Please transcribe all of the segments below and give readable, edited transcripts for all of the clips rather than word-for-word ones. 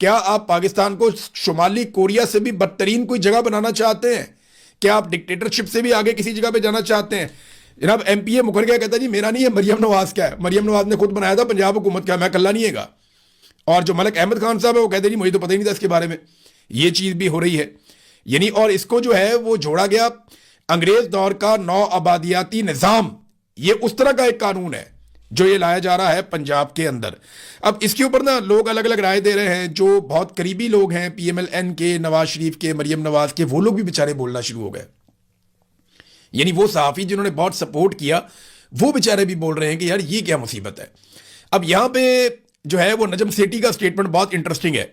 کیا آپ پاکستان کو شمالی کوریا سے بھی بدترین کوئی جگہ بنانا چاہتے ہیں؟ کیا آپ ڈکٹیٹرشپ سے بھی آگے کسی جگہ پہ جانا چاہتے ہیں؟ جناب ایم پی اے مکر گیا، کہتا ہے جی میرا نہیں ہے، مریم نواز کا ہے، مریم نواز نے خود بنایا تھا پنجاب حکومت کا، میں کلہ نہیں ہے گا. اور جو ملک احمد خان صاحب ہے وہ کہتے ہیں جی مجھے تو پتہ ہی نہیں تھا اس کے بارے میں. یہ چیز بھی ہو رہی ہے. یعنی اور اس کو جو ہے وہ جوڑا گیا انگریز دور کا نو آبادیاتی نظام. یہ اس طرح کا ایک قانون ہے جو یہ لایا جا رہا ہے پنجاب کے اندر. اب اس کے اوپر نا لوگ الگ الگ رائے دے رہے ہیں. جو بہت قریبی لوگ ہیں پی ایم ایل این کے، نواز شریف کے، مریم نواز کے، وہ لوگ بھی بیچارے بولنا شروع ہو گئے. یعنی وہ صحافی جنہوں نے بہت سپورٹ کیا وہ بیچارے بھی بول رہے ہیں کہ یار یہ کیا مصیبت ہے. اب یہاں پہ جو ہے وہ نجم سیٹھی کا سٹیٹمنٹ بہت انٹرسٹنگ ہے.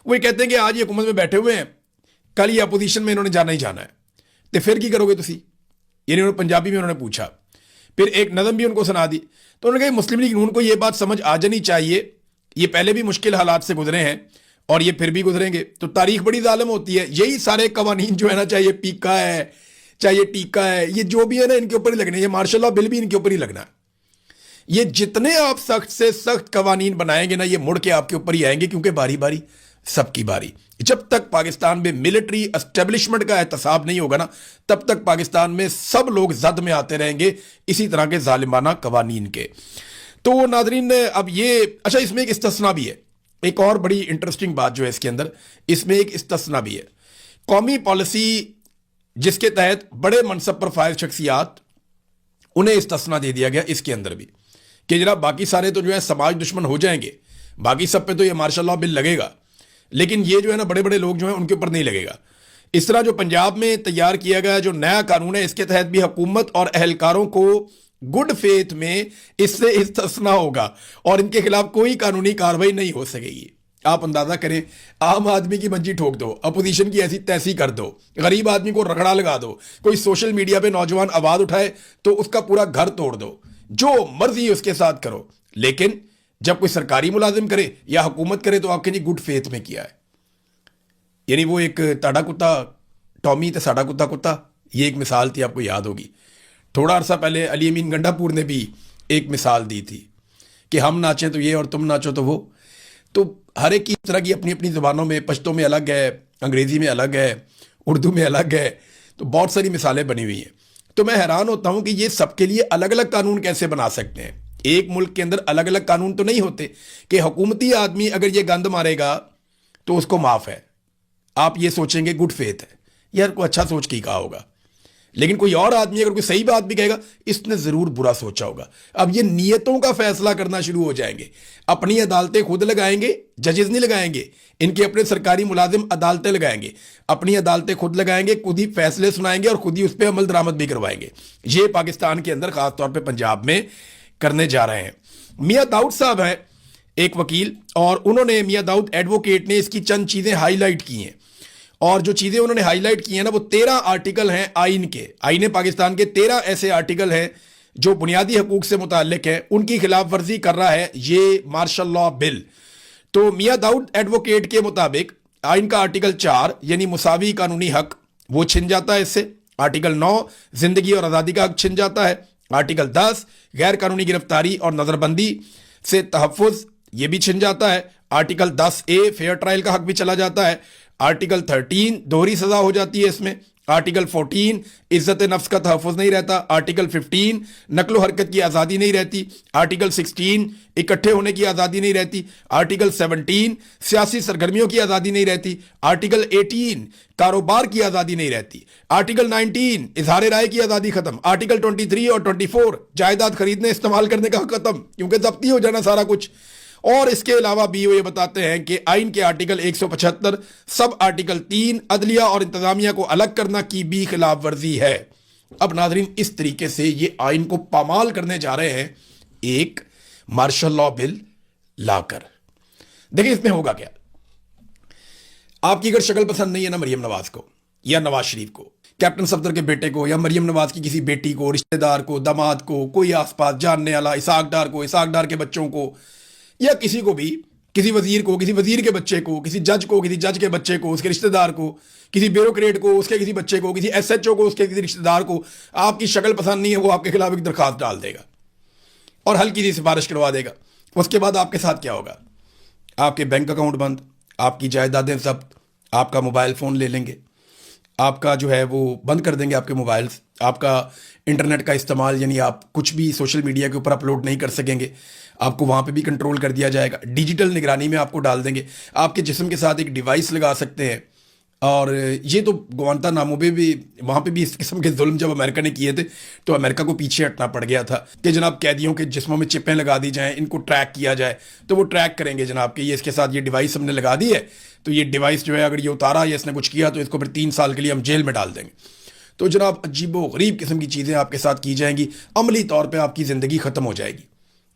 وہ یہ کہتے ہیں کہ آج یہ حکومت میں بیٹھے ہوئے ہیں، کل یہ اپوزیشن میں انہوں نے جانا ہی جانا ہے، تو پھر کی کرو گے تسی؟ یعنی انہوں نے پنجابی میں انہوں نے پوچھا، پھر ایک نظم بھی ان کو سنا دی. تو انہوں نے کہا مسلم لیگ نون کو یہ بات سمجھ آ جانی چاہیے، یہ پہلے بھی مشکل حالات سے گزرے ہیں اور یہ پھر بھی گزریں گے. تو تاریخ بڑی ظالم ہوتی ہے. یہی سارے قوانین جو ہے نا، چاہے یہ پیکا ہے، چاہے یہ ٹیکا ہے، یہ جو بھی ہے نا ان کے اوپر ہی لگنے. یہ مارشل لا بل بھی ان کے اوپر ہی لگنا ہے. یہ جتنے آپ سخت سے سخت قوانین بنائیں گے نا، یہ مڑ کے آپ کے اوپر ہی آئیں گے، کیونکہ باری باری سب کی باری. جب تک پاکستان میں ملٹری اسٹیبلشمنٹ کا احتساب نہیں ہوگا نا، تب تک پاکستان میں سب لوگ زد میں آتے رہیں گے اسی طرح کے ظالمانہ قوانین کے. تو ناظرین اب یہ اچھا، اس میں ایک استثناء بھی ہے. ایک اور بڑی انٹرسٹنگ بات جو ہے اس کے اندر، اس میں ایک استثناء بھی ہے. قومی پالیسی جس کے تحت بڑے منصب پر فائز شخصیات، انہیں استثناء دے دیا گیا اس کے اندر بھی کہ جناب باقی سارے تو جو ہے سماج دشمن ہو جائیں گے، باقی سب پہ تو یہ مارشل لا بل لگے گا، لیکن یہ جو ہے نا بڑے بڑے لوگ جو ہیں ان کے اوپر نہیں لگے گا. اس طرح جو پنجاب میں تیار کیا گیا جو نیا قانون ہے، اس کے تحت بھی حکومت اور اہلکاروں کو گڈ فیتھ میں اس سے استثناء ہوگا اور ان کے خلاف کوئی قانونی کارروائی نہیں ہو سکے گی. آپ اندازہ کریں، عام آدمی کی منجی ٹھوک دو، اپوزیشن کی ایسی تیسی کر دو، غریب آدمی کو رگڑا لگا دو، کوئی سوشل میڈیا پہ نوجوان آواز اٹھائے تو اس کا پورا گھر توڑ دو، جو مرضی اس کے ساتھ کرو. لیکن جب کوئی سرکاری ملازم کرے یا حکومت کرے تو آپ کے جی گڈ فیتھ میں کیا ہے. یعنی وہ ایک تاڑا کتا ٹامی تے ساڑا کتا کتا، یہ ایک مثال تھی، آپ کو یاد ہوگی. تھوڑا عرصہ پہلے علی امین گنڈا پور نے بھی ایک مثال دی تھی کہ ہم ناچیں تو یہ اور تم ناچو تو وہ. تو ہر ایک کی طرح کی اپنی اپنی زبانوں میں، پشتو میں الگ ہے، انگریزی میں الگ ہے، اردو میں الگ ہے، تو بہت ساری مثالیں بنی ہوئی ہیں. تو میں حیران ہوتا ہوں کہ یہ سب کے لیے الگ الگ قانون کیسے بنا سکتے ہیں. ایک ملک کے اندر الگ الگ قانون تو نہیں ہوتے کہ حکومتی آدمی اگر یہ گند مارے گا تو اس کو معاف ہے. آپ یہ سوچیں گے گڈ فیتھ ہے، یار کوئی اچھا سوچ کے ہی کہا ہوگا. لیکن کوئی اور آدمی اگر کوئی صحیح بات بھی کہے گا، اس نے ضرور برا سوچا ہوگا. اب یہ نیتوں کا فیصلہ کرنا شروع ہو جائیں گے. اپنی عدالتیں خود لگائیں گے، ججز نہیں لگائیں گے. ان کے اپنے سرکاری ملازم عدالتیں لگائیں گے، اپنی عدالتیں خود لگائیں گے، خود ہی فیصلے سنائیں گے اور خود ہی اس پہ عمل درآمد بھی کروائیں گے. یہ پاکستان کے اندر خاص طور پہ پنجاب میں کرنے جا رہے ہیں. میاں داؤد صاحب ہیں ایک وکیل، اور انہوں نے، میاں داؤد ایڈوکیٹ نے اس کی چند چیزیں ہائی لائٹ کی ہیں. اور جو چیزیں انہوں نے ہائی لائٹ کی ہیں نا، وہ 13 آرٹیکل ہیں آئین کے. آئین پاکستان کے 13 ایسے آرٹیکل ہیں جو بنیادی حقوق سے متعلق ہیں، ان کی خلاف ورزی کر رہا ہے یہ مارشل لا بل. تو میاں داؤد ایڈوکیٹ کے مطابق آئین کا آرٹیکل 4 یعنی مساوی قانونی حق، وہ چھن جاتا ہے اس سے. آرٹیکل 9 زندگی اور آزادی کا حق چھن جاتا ہے. آرٹیکل 10 غیر قانونی گرفتاری اور نظر بندی سے تحفظ، یہ بھی چھن جاتا ہے. آرٹیکل 10A فیئر ٹرائل کا حق بھی چلا جاتا ہے. آرٹیکل 13 دوہری سزا ہو جاتی ہے اس میں. آرٹیکل 14 عزت نفس کا تحفظ نہیں رہتا. آرٹیکل 15 نقل و حرکت کی آزادی نہیں رہتی. آرٹیکل 16 اکٹھے ہونے کی آزادی نہیں رہتی. آرٹیکل 17 سیاسی سرگرمیوں کی آزادی نہیں رہتی. آرٹیکل 18 کاروبار کی آزادی نہیں رہتی. آرٹیکل 19 اظہار رائے کی آزادی ختم. آرٹیکل 23 اور 24 جائیداد خریدنے استعمال کرنے کا حق ختم، کیونکہ ضبطی ہو جانا سارا کچھ. اور اس کے علاوہ بھی وہ یہ بتاتے ہیں کہ آئین کے آرٹیکل 175 سب آرٹیکل 3 عدلیہ اور انتظامیہ کو الگ کرنا کی بھی خلاف ورزی ہے. اب ناظرین اس طریقے سے یہ آئین کو پامال کرنے جا رہے ہیں ایک مارشل لا بل لا کر. دیکھیں اس میں ہوگا کیا. آپ کی اگر شکل پسند نہیں ہے نا مریم نواز کو یا نواز شریف کو، کیپٹن صفدر کے بیٹے کو، یا مریم نواز کی کسی بیٹی کو، رشتہ دار کو، داماد کو، کوئی آس پاس جاننے والا، اسحاق ڈار کو، اسحاق ڈار کے بچوں کو، یا کسی کو بھی، کسی وزیر کو، کسی وزیر کے بچے کو، کسی جج کو، کسی جج کے بچے کو، اس کے رشتہ دار کو، کسی بیوروکریٹ کو، اس کے کسی بچے کو، کسی ایس ایچ او کو، اس کے کسی رشتہ دار کو، آپ کی شکل پسند نہیں ہے، وہ آپ کے خلاف ایک درخواست ڈال دے گا اور ہلکی سی سفارش کروا دے گا. اس کے بعد آپ کے ساتھ کیا ہوگا؟ آپ کے بینک اکاؤنٹ بند، آپ کی جائیدادیں ضبط، آپ کا موبائل فون لے لیں گے، آپ کا جو ہے وہ بند کر دیں گے آپ کے موبائلز، آپ کا انٹرنیٹ کا استعمال یعنی آپ کچھ بھی سوشل میڈیا کے اوپر اپلوڈ نہیں کر سکیں گے، آپ کو وہاں پہ بھی کنٹرول کر دیا جائے گا، ڈیجیٹل نگرانی میں آپ کو ڈال دیں گے، آپ کے جسم کے ساتھ ایک ڈیوائس لگا سکتے ہیں۔ اور یہ تو گوانتا نامو پہ بھی، وہاں پہ بھی اس قسم کے ظلم جب امریکہ نے کیے تھے تو امریکہ کو پیچھے ہٹنا پڑ گیا تھا کہ جناب قیدیوں کے جسموں میں چپیں لگا دی جائیں، ان کو ٹریک کیا جائے، تو وہ ٹریک کریں گے جناب کہ یہ اس کے ساتھ یہ ڈیوائس ہم نے لگا دی ہے، تو یہ ڈیوائس جو ہے اگر یہ اتارا یا اس نے کچھ کیا تو اس کو پھر 3 سال کے لیے ہم جیل میں ڈال دیں گے۔ تو جناب عجیب و غریب قسم کی چیزیں آپ کے ساتھ کی جائیں گی، عملی طور پہ آپ کی زندگی ختم ہو جائے گی،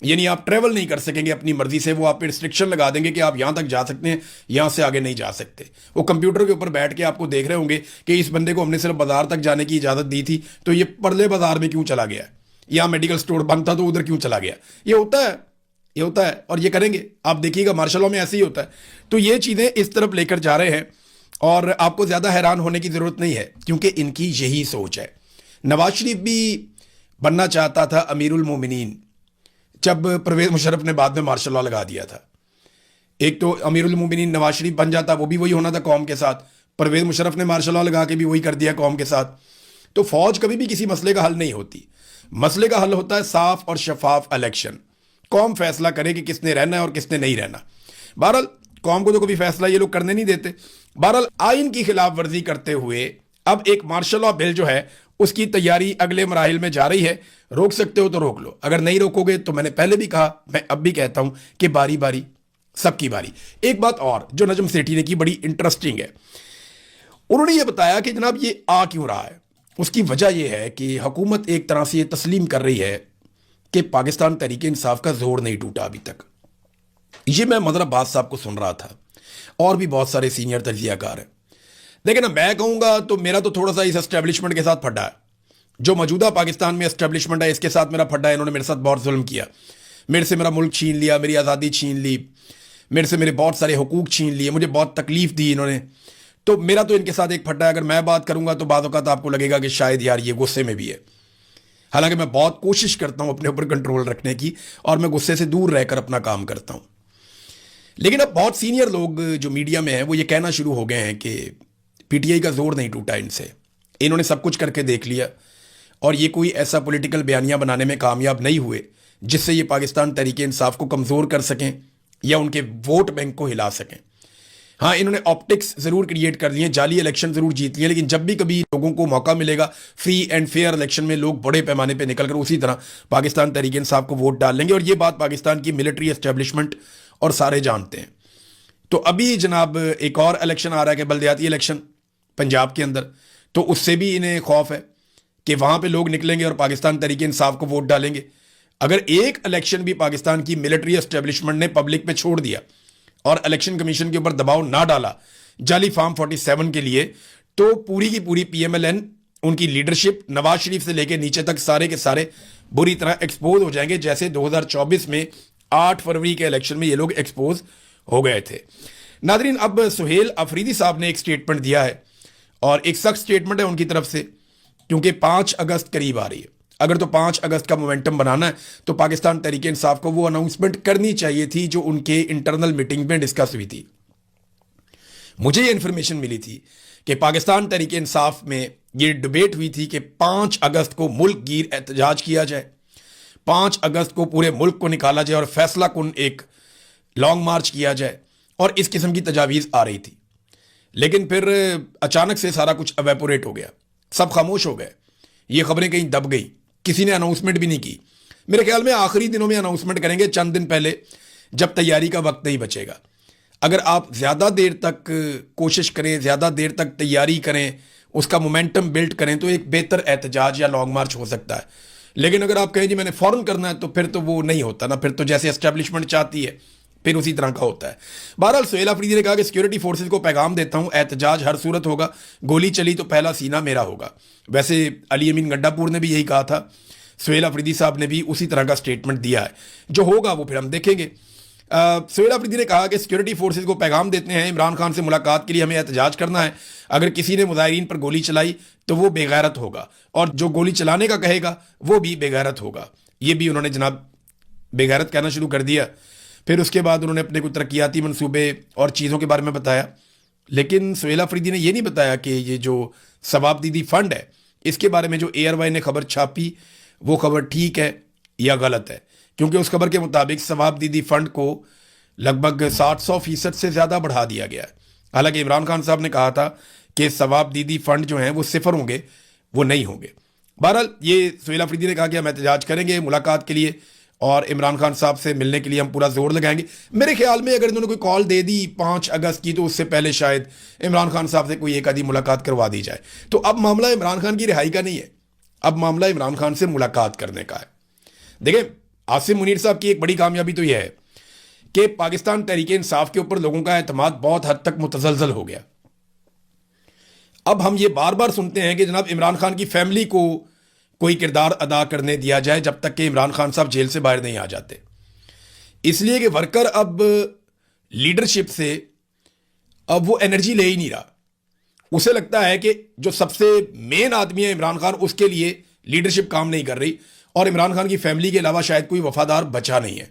یعنی آپ ٹریول نہیں کر سکیں گے اپنی مرضی سے، وہ آپ پہ ریسٹرکشن لگا دیں گے کہ آپ یہاں تک جا سکتے ہیں، یہاں سے آگے نہیں جا سکتے۔ وہ کمپیوٹر کے اوپر بیٹھ کے آپ کو دیکھ رہے ہوں گے کہ اس بندے کو ہم نے صرف بازار تک جانے کی اجازت دی تھی تو یہ پرلے بازار میں کیوں چلا گیا، یہاں میڈیکل سٹور بند تھا تو ادھر کیوں چلا گیا۔ یہ ہوتا ہے، یہ ہوتا ہے، اور یہ کریں گے، آپ دیکھیے گا مارشل لاء میں ایسے ہی ہوتا ہے۔ تو یہ چیزیں اس طرف لے کر جا رہے ہیں اور آپ کو زیادہ حیران ہونے کی ضرورت نہیں ہے کیونکہ ان کی یہی سوچ ہے۔ نواز شریف بھی بننا چاہتا تھا امیر المومنین جب پرویز مشرف نے بعد میں مارشل لاء لگا دیا تھا۔ ایک تو امیر المومنین نواز شریف بن جاتا، وہ بھی وہی ہونا تھا قوم کے ساتھ، پرویز مشرف نے مارشل لاء لگا کے بھی وہی کر دیا قوم کے ساتھ۔ تو فوج کبھی بھی کسی مسئلے کا حل نہیں ہوتی، مسئلے کا حل ہوتا ہے صاف اور شفاف الیکشن، قوم فیصلہ کرے کہ کس نے رہنا ہے اور کس نے نہیں رہنا۔ بہرحال قوم کو تو کبھی فیصلہ یہ لوگ کرنے نہیں دیتے۔ بہرحال آئین کی خلاف ورزی کرتے ہوئے اب ایک مارشل لاء بل جو ہے اس کی تیاری اگلے مراحل میں جا رہی ہے۔ روک سکتے ہو تو روک لو، اگر نہیں روکو گے تو میں نے پہلے بھی کہا، میں اب بھی کہتا ہوں کہ باری باری سب کی باری۔ ایک بات اور جو نجم سیٹھی نے کی بڑی انٹرسٹنگ ہے، انہوں نے یہ بتایا کہ جناب یہ آ کیوں رہا ہے۔ اس کی وجہ یہ ہے کہ حکومت ایک طرح سے یہ تسلیم کر رہی ہے کہ پاکستان تحریک انصاف کا زور نہیں ٹوٹا ابھی تک۔ یہ میں مظہر عباس صاحب کو سن رہا تھا اور بھی بہت سارے سینئر تجزیہ کار ہیں، لیکن اب میں کہوں گا تو میرا تو تھوڑا سا اس اسٹیبلشمنٹ کے ساتھ پھڈا ہے، جو موجودہ پاکستان میں اسٹیبلشمنٹ ہے اس کے ساتھ میرا پھڈا ہے۔ انہوں نے میرے ساتھ بہت ظلم کیا، میرے سے میرا ملک چھین لیا، میری آزادی چھین لی، میرے سے میرے بہت سارے حقوق چھین لیے، مجھے بہت تکلیف دی انہوں نے، تو میرا تو ان کے ساتھ ایک پھڈا ہے۔ اگر میں بات کروں گا تو بعض اوقات آپ کو لگے گا کہ شاید یار یہ غصے میں بھی ہے، حالانکہ میں بہت کوشش کرتا ہوں اپنے اوپر کنٹرول رکھنے کی اور میں غصے سے دور رہ کر اپنا کام کرتا ہوں۔ لیکن اب بہت سینئر لوگ جو میڈیا میں ہیں وہ یہ کہنا شروع ہو گئے ہیں کہ پی ٹی آئی کا زور نہیں ٹوٹا ان سے، انہوں نے سب کچھ کر کے دیکھ لیا اور یہ کوئی ایسا پولیٹیکل بیانیہ بنانے میں کامیاب نہیں ہوئے جس سے یہ پاکستان تحریک انصاف کو کمزور کر سکیں یا ان کے ووٹ بینک کو ہلا سکیں۔ ہاں انہوں نے آپٹکس ضرور کریٹ کر لیے، جعلی الیکشن ضرور جیت لیے، لیکن جب بھی کبھی لوگوں کو موقع ملے گا فری اینڈ فیئر الیکشن میں لوگ بڑے پیمانے پہ نکل کر اسی طرح پاکستان تحریک انصاف کو ووٹ ڈال لیں گے، اور یہ بات پاکستان کی ملٹری اسٹیبلشمنٹ اور سارے جانتے ہیں۔ تو ابھی جناب ایک اور الیکشن آ رہا ہے کہ بلدیاتی الیکشن پنجاب کے اندر، تو اس سے بھی انہیں خوف ہے کہ وہاں پہ لوگ نکلیں گے اور پاکستان تحریک انصاف کو ووٹ ڈالیں گے۔ اگر ایک الیکشن بھی پاکستان کی ملٹری اسٹیبلشمنٹ نے پبلک پہ چھوڑ دیا اور الیکشن کمیشن کے اوپر دباؤ نہ ڈالا جعلی فارم 47 کے لیے، تو پوری کی پوری پی ایم ایل این، ان کی لیڈرشپ نواز شریف سے لے کے نیچے تک سارے کے سارے بری طرح ایکسپوز ہو جائیں گے، جیسے 2024 میں 8 فروری کے الیکشن میں یہ لوگ ایکسپوز ہو گئے تھے۔ ناظرین، اب سہیل افریدی صاحب نے ایک سٹیٹمنٹ دیا ہے اور ایک سخت سٹیٹمنٹ ہے ان کی طرف سے، کیونکہ 5 اگست قریب آ رہی ہے۔ اگر تو 5 اگست کا مومنٹم بنانا ہے تو پاکستان تحریک انصاف کو وہ اناؤنسمنٹ کرنی چاہیے تھی جو ان کے انٹرنل میٹنگ میں ڈسکس ہوئی تھی۔ مجھے یہ انفارمیشن ملی تھی کہ پاکستان تحریک انصاف میں یہ ڈبیٹ ہوئی تھی کہ 5 اگست کو ملک گیر احتجاج کیا جائے، 5 اگست کو پورے ملک کو نکالا جائے اور فیصلہ کن ایک لانگ مارچ کیا جائے، اور اس قسم کی تجاویز آ رہی تھی۔ لیکن پھر اچانک سے سارا کچھ ایویپوریٹ ہو گیا، سب خاموش ہو گئے، یہ خبریں کہیں دب گئی، کسی نے اناؤنسمنٹ بھی نہیں کی۔ میرے خیال میں آخری دنوں میں اناؤنسمنٹ کریں گے، چند دن پہلے، جب تیاری کا وقت نہیں بچے گا۔ اگر آپ زیادہ دیر تک کوشش کریں، زیادہ دیر تک تیاری کریں، اس کا مومنٹم بلڈ کریں تو ایک بہتر احتجاج یا لانگ مارچ ہو سکتا ہے۔ لیکن اگر آپ کہیں جی میں نے فوراً کرنا ہے تو پھر تو وہ نہیں ہوتا نا، پھر تو جیسے اسٹیبلشمنٹ چاہتی ہے پھر اسی طرح کا ہوتا ہے۔ بہرحال سہیل افریدی نے کہا کہ سیکورٹی فورسز کو پیغام دیتا ہوں، احتجاج ہر صورت ہوگا، گولی چلی تو پہلا سینہ میرا ہوگا۔ ویسے علی امین گنڈا پور نے بھی یہی کہا تھا، سہیل افریدی صاحب نے بھی اسی طرح کا سٹیٹمنٹ دیا ہے، جو ہوگا وہ پھر ہم دیکھیں گے۔ سہیل افریدی نے کہا کہ سیکورٹی فورسز کو پیغام دیتے ہیں، عمران خان سے ملاقات کے لیے ہمیں احتجاج کرنا ہے، اگر کسی نے مظاہرین پر گولی چلائی تو وہ بے غیرت ہوگا، اور جو گولی چلانے کا کہے گا وہ بھی بے غیرت ہوگا۔ یہ بھی انہوں نے جناب بے غیرت کہنا شروع کر دیا۔ پھر اس کے بعد انہوں نے اپنے کوئی ترقیاتی منصوبے اور چیزوں کے بارے میں بتایا. لیکن سہیل آفریدی نے یہ نہیں بتایا کہ یہ جو ثواب دیدی فنڈ ہے اس کے بارے میں جو اے آر وائی نے خبر چھاپی وہ خبر ٹھیک ہے یا غلط ہے. کیونکہ اس خبر کے مطابق ثواب دیدی فنڈ کو لگ بھگ 700% سے زیادہ بڑھا دیا گیا ہے. حالانکہ عمران خان صاحب نے کہا تھا کہ ثواب دیدی فنڈ جو ہیں وہ صفر ہوں گے، وہ نہیں ہوں گے. بہرحال یہ سہیل آفریدی نے کہا کہ ہم احتجاج کریں گے ملاقات کے لیے اور عمران خان صاحب سے ملنے کے لیے ہم پورا زور لگائیں گے. میرے خیال میں اگر انہوں نے کوئی کال دے دی 5 اگست کی تو اس سے پہلے شاید عمران خان صاحب سے کوئی ایک آدھی ملاقات کروا دی جائے. تو اب معاملہ عمران خان کی رہائی کا نہیں ہے، اب معاملہ عمران خان سے ملاقات کرنے کا ہے. دیکھیں عاصم منیر صاحب کی ایک بڑی کامیابی تو یہ ہے کہ پاکستان تحریک انصاف کے اوپر لوگوں کا اعتماد بہت حد تک متزلزل ہو گیا. اب ہم یہ بار بار سنتے ہیں کہ جناب عمران خان کی فیملی کو کوئی کردار ادا کرنے دیا جائے جب تک کہ عمران خان صاحب جیل سے باہر نہیں آ جاتے. اس لیے کہ ورکر اب لیڈرشپ سے اب وہ انرجی لے ہی نہیں رہا. اسے لگتا ہے کہ جو سب سے مین آدمی ہے عمران خان، اس کے لیے لیڈرشپ کام نہیں کر رہی اور عمران خان کی فیملی کے علاوہ شاید کوئی وفادار بچا نہیں ہے.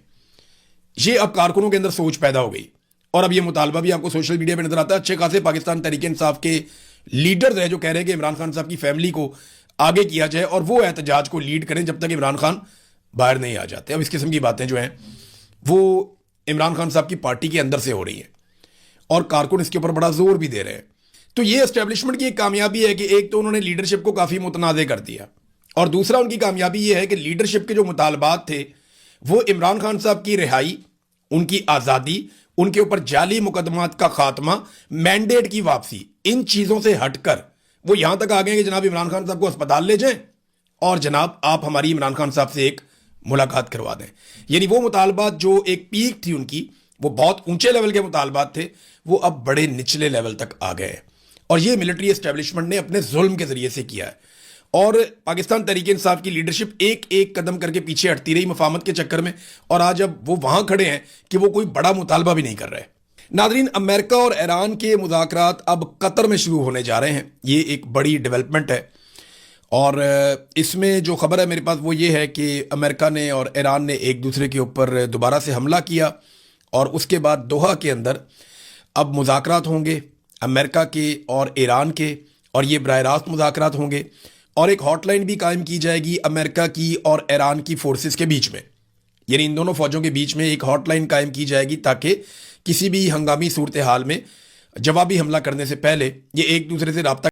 یہ اب کارکنوں کے اندر سوچ پیدا ہو گئی اور اب یہ مطالبہ بھی آپ کو سوشل میڈیا پہ نظر آتا ہے. اچھے خاصے پاکستان تحریک انصاف کے لیڈرز ہیں جو کہہ رہے ہیں کہ عمران خان صاحب کی فیملی کو آگے کیا جائے اور وہ احتجاج کو لیڈ کریں جب تک عمران خان باہر نہیں آ جاتے. اب اس قسم کی باتیں جو ہیں وہ عمران خان صاحب کی پارٹی کے اندر سے ہو رہی ہیں اور کارکن اس کے اوپر بڑا زور بھی دے رہے ہیں. تو یہ اسٹیبلشمنٹ کی ایک کامیابی ہے کہ ایک تو انہوں نے لیڈرشپ کو کافی متنازع کر دیا اور دوسرا ان کی کامیابی یہ ہے کہ لیڈرشپ کے جو مطالبات تھے وہ عمران خان صاحب کی رہائی، ان کی آزادی، ان کے اوپر جعلی مقدمات کا خاتمہ، مینڈیٹ کی واپسی، ان چیزوں سے ہٹ کر وہ یہاں تک آ گئے کہ جناب عمران خان صاحب کو اسپتال لے جائیں اور جناب آپ ہماری عمران خان صاحب سے ایک ملاقات کروا دیں. یعنی وہ مطالبات جو ایک پیک تھی ان کی، وہ بہت اونچے لیول کے مطالبات تھے، وہ اب بڑے نچلے لیول تک آ گئے. اور یہ ملٹری اسٹیبلشمنٹ نے اپنے ظلم کے ذریعے سے کیا ہے اور پاکستان تحریک انصاف کی لیڈرشپ ایک ایک قدم کر کے پیچھے ہٹتی رہی مفاہمت کے چکر میں، اور آج اب وہ وہاں کھڑے ہیں کہ وہ کوئی بڑا مطالبہ بھی نہیں کر رہے. ناظرین، امریکہ اور ایران کے مذاکرات اب قطر میں شروع ہونے جا رہے ہیں. یہ ایک بڑی ڈیولپمنٹ ہے اور اس میں جو خبر ہے میرے پاس وہ یہ ہے کہ امریکہ نے اور ایران نے ایک دوسرے کے اوپر دوبارہ سے حملہ کیا اور اس کے بعد دوحہ کے اندر اب مذاکرات ہوں گے امریکہ کے اور ایران کے، اور یہ براہ راست مذاکرات ہوں گے اور ایک ہاٹ لائن بھی قائم کی جائے گی امریکہ کی اور ایران کی فورسز کے بیچ میں. یعنی ان دونوں فوجوں کے بیچ میں ایک ہاٹ لائن قائم کی جائے گی تاکہ کسی بھی ہنگامی صورتحال میں جوابی حملہ کرنے سے پہلے یہ ایک دوسرے سے رابطہ